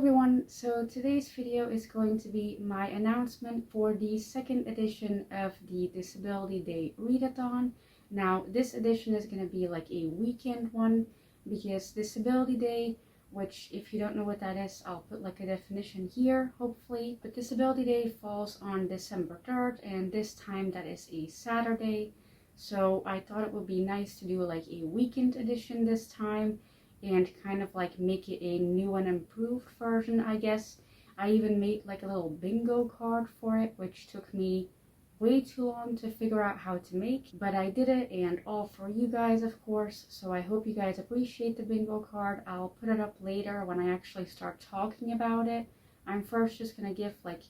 everyone, so today's video is going to be my announcement for the second edition of the Disability Day Readathon. Now this edition is going to be like a weekend one because Disability Day, which if you don't know what that is, I'll put like a definition here hopefully, but Disability Day falls on December 3rd and this time that is a Saturday, so I thought it would be nice to do like a weekend edition this time and kind of like make it a new and improved version, I guess. I even made like a little bingo card for it, which took me way too long to figure out how to make, but I did it, and all for you guys of course, so I hope you guys appreciate the bingo card. I'll put it up later when I actually start talking about it. I'm first just gonna give like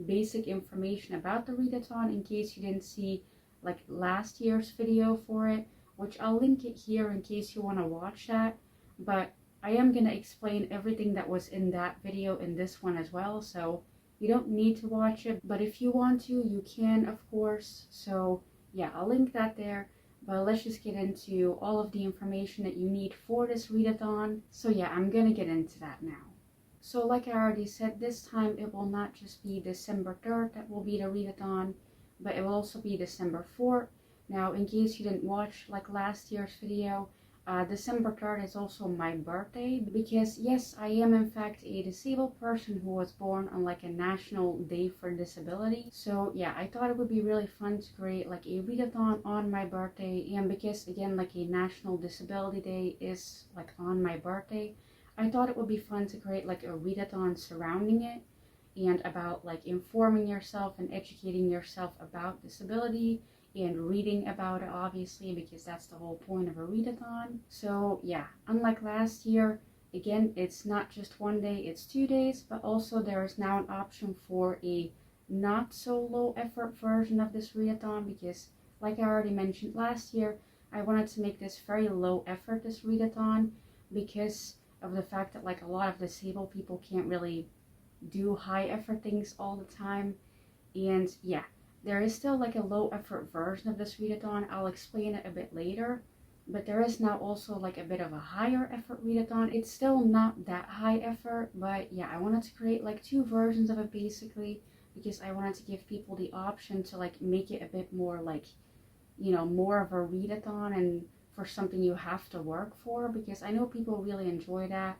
basic information about the readathon in case you didn't see like last year's video for it, which I'll link it here in case you want to watch that. But I am going to explain everything that was in that video in this one as well, so you don't need to watch it, but if you want to, you can of course. So yeah, I'll link that there, but let's just get into all of the information that you need for this readathon. So yeah, I'm going to get into that now. So like I already said, this time it will not just be December 3rd that will be the readathon, but it will also be December 4th. Now in case you didn't watch like last year's video, December 3rd is also my birthday because yes, I am in fact a disabled person who was born on like a national day for disability. So yeah, I thought it would be really fun to create like a readathon on my birthday, and because again like a national disability day is like on my birthday, I thought it would be fun to create like a readathon surrounding it and about like informing yourself and educating yourself about disability and reading about it obviously, because that's the whole point of a readathon. So yeah, unlike last year, again, it's not just one day, it's 2 days, but also there is now an option for a not so low effort version of this readathon, because like I already mentioned last year, I wanted to make this very low effort, this readathon, because of the fact that like a lot of disabled people can't really do high effort things all the time. And yeah, there is still like a low effort version of this readathon. I'll explain it a bit later, but there is now also like a bit of a higher effort readathon. It's still not that high effort, but yeah, I wanted to create like two versions of it basically, because I wanted to give people the option to like make it a bit more like, you know, more of a readathon and for something you have to work for, because I know people really enjoy that.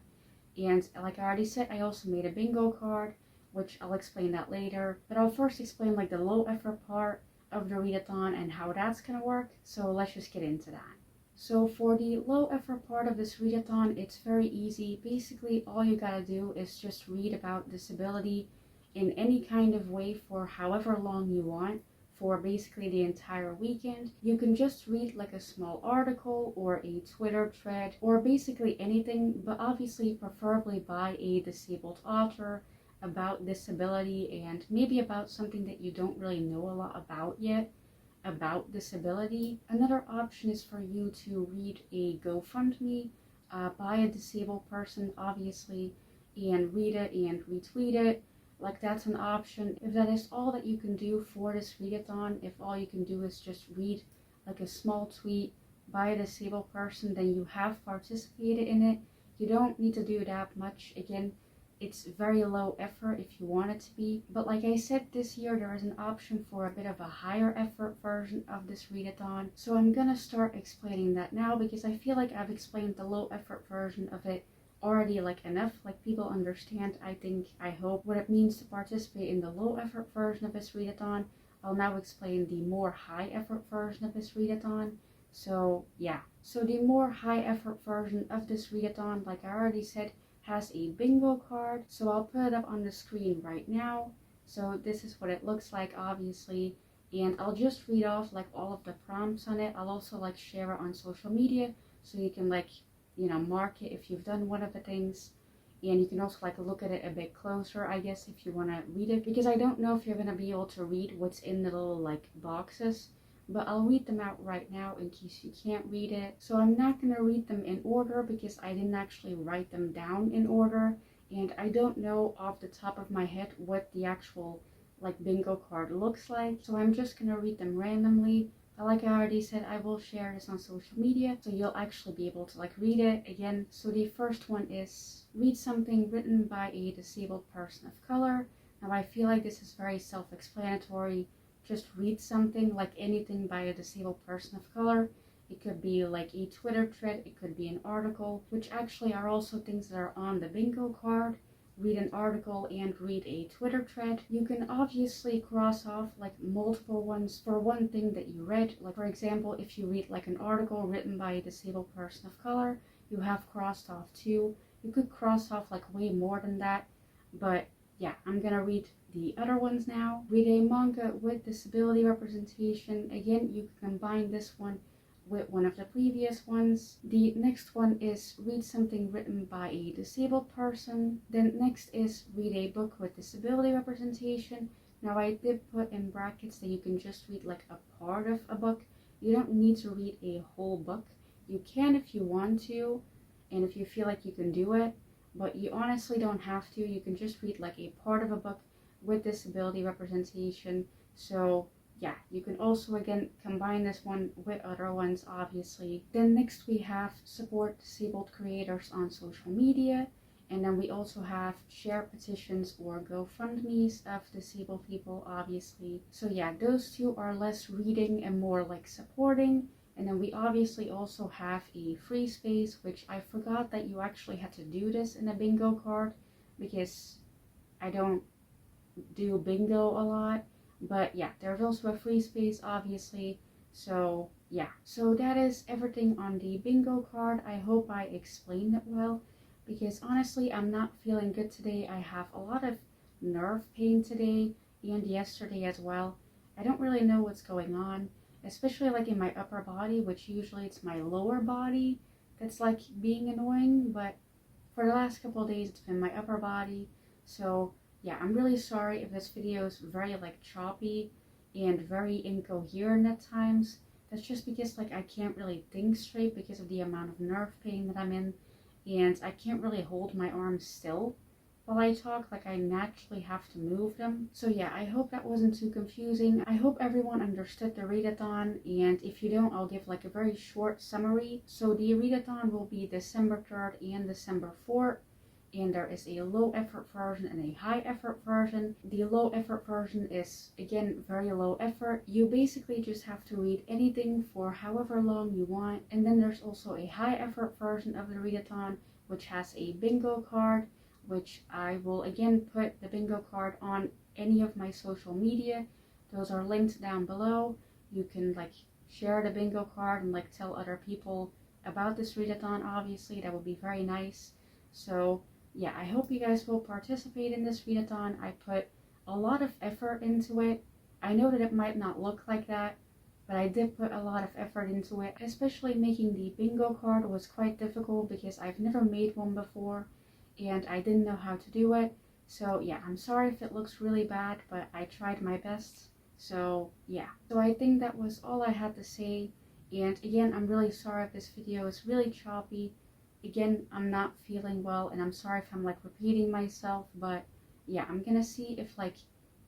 And like I already said, I also made a bingo card, which I'll explain that later, but I'll first explain like the low effort part of the readathon and how that's gonna work. So let's just get into that. So for the low effort part of this readathon, it's very easy. Basically all you gotta do is just read about disability in any kind of way for however long you want, for basically the entire weekend. You can just read like a small article or a Twitter thread or basically anything, but obviously preferably by a disabled author about disability, and maybe about something that you don't really know a lot about yet about disability. Another option is for you to read a GoFundMe by a disabled person obviously, and read it and retweet it. Like that's an option. If that is all that you can do for this readathon, if all you can do is just read like a small tweet by a disabled person, then you have participated in it. You don't need to do that much. Again, it's very low effort if you want it to be, but like I said, this year there is an option for a bit of a higher effort version of this readathon. So I'm gonna start explaining that now, because I feel like I've explained the low effort version of it already like enough, like people understand, I hope, what it means to participate in the low effort version of this readathon. I'll now explain the more high effort version of this readathon. So yeah, so the more high effort version of this readathon, like I already said, has a bingo card. So I'll put it up on the screen right now. So this is what it looks like obviously, and I'll just read off like all of the prompts on it. I'll also like share it on social media so you can like, you know, mark it if you've done one of the things, and you can also like look at it a bit closer, I guess, if you want to read it, because I don't know if you're going to be able to read what's in the little like boxes, but I'll read them out right now in case you can't read it. So I'm not going to read them in order because I didn't actually write them down in order, and I don't know off the top of my head what the actual like bingo card looks like, so I'm just going to read them randomly But like I already said, I will share this on social media, so you'll actually be able to like read it again. So the first one is read something written by a disabled person of color. Now I feel like this is very self-explanatory. Just read something, like anything by a disabled person of color. It could be like a Twitter thread, it could be an article, which actually are also things that are on the bingo card. Read an article and read a Twitter thread. You can obviously cross off like multiple ones for one thing that you read. Like for example, if you read like an article written by a disabled person of color, you have crossed off 2. You could cross off like way more than that, but yeah, I'm gonna read the other ones now. Read a manga with disability representation. Again, you can combine this one with one of the previous ones. The next one is read something written by a disabled person. Then next is read a book with disability representation. Now I did put in brackets that you can just read like a part of a book. You don't need to read a whole book. You can if you want to, and if you feel like you can do it, but you honestly don't have to. You can just read like a part of a book with disability representation. So yeah, you can also again combine this one with other ones, obviously. Then next we have support disabled creators on social media, and then we also have share petitions or GoFundMe's of disabled people, obviously. So yeah, those 2 are less reading and more like supporting. And then we obviously also have a free space, which I forgot that you actually had to do this in a bingo card, because I don't do bingo a lot. But yeah, there's also a free space, obviously. So yeah, so that is everything on the bingo card. I hope I explained it well, because honestly I'm not feeling good today. I have a lot of nerve pain today and yesterday as well. I don't really know what's going on, especially like in my upper body, which usually it's my lower body that's like being annoying, but for the last couple of days it's been my upper body. So yeah, I'm really sorry if this video is very like choppy and very incoherent at times. That's just because like I can't really think straight because of the amount of nerve pain that I'm in, and I can't really hold my arms still while I talk. Like I naturally have to move them. So yeah, I hope that wasn't too confusing. I hope everyone understood the readathon, and if you don't, I'll give like a very short summary. So the readathon will be December 3rd and December 4th. And there is a low effort version and a high effort version. The low effort version is again very low effort. You basically just have to read anything for however long you want. And then there's also a high effort version of the readathon, which has a bingo card, which I will again put the bingo card on any of my social media. Those are linked down below. You can like share the bingo card and like tell other people about this readathon. Obviously that would be very nice. So yeah, I hope you guys will participate in this readathon. I put a lot of effort into it. I know that it might not look like that, but I did put a lot of effort into it. Especially making the bingo card was quite difficult because I've never made one before and I didn't know how to do it. So yeah, I'm sorry if it looks really bad, but I tried my best. So yeah, so I think that was all I had to say. And again, I'm really sorry if this video is really choppy. Again, I'm not feeling well, and I'm sorry if I'm like repeating myself, but yeah, I'm gonna see if like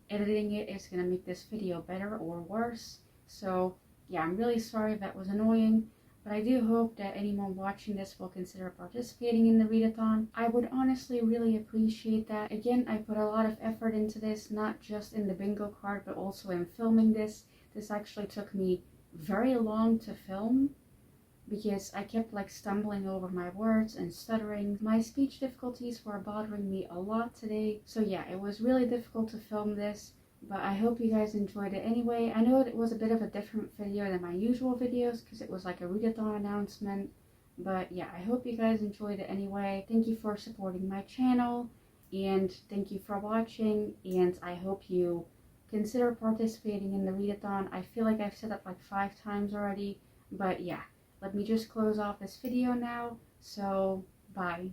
editing it is gonna make this video better or worse. So yeah, I'm really sorry if that was annoying, but I do hope that anyone watching this will consider participating in the readathon. I would honestly really appreciate that. Again, I put a lot of effort into this, not just in the bingo card, but also in filming this. This actually took me very long to film, because I kept like stumbling over my words and stuttering. My speech difficulties were bothering me a lot today. So yeah, it was really difficult to film this, but I hope you guys enjoyed it anyway. I know it was a bit of a different video than my usual videos because it was like a readathon announcement. But yeah, I hope you guys enjoyed it anyway. Thank you for supporting my channel, and thank you for watching, and I hope you consider participating in the readathon. I feel like I've said that like 5 times already, but yeah. Let me just close off this video now, so bye.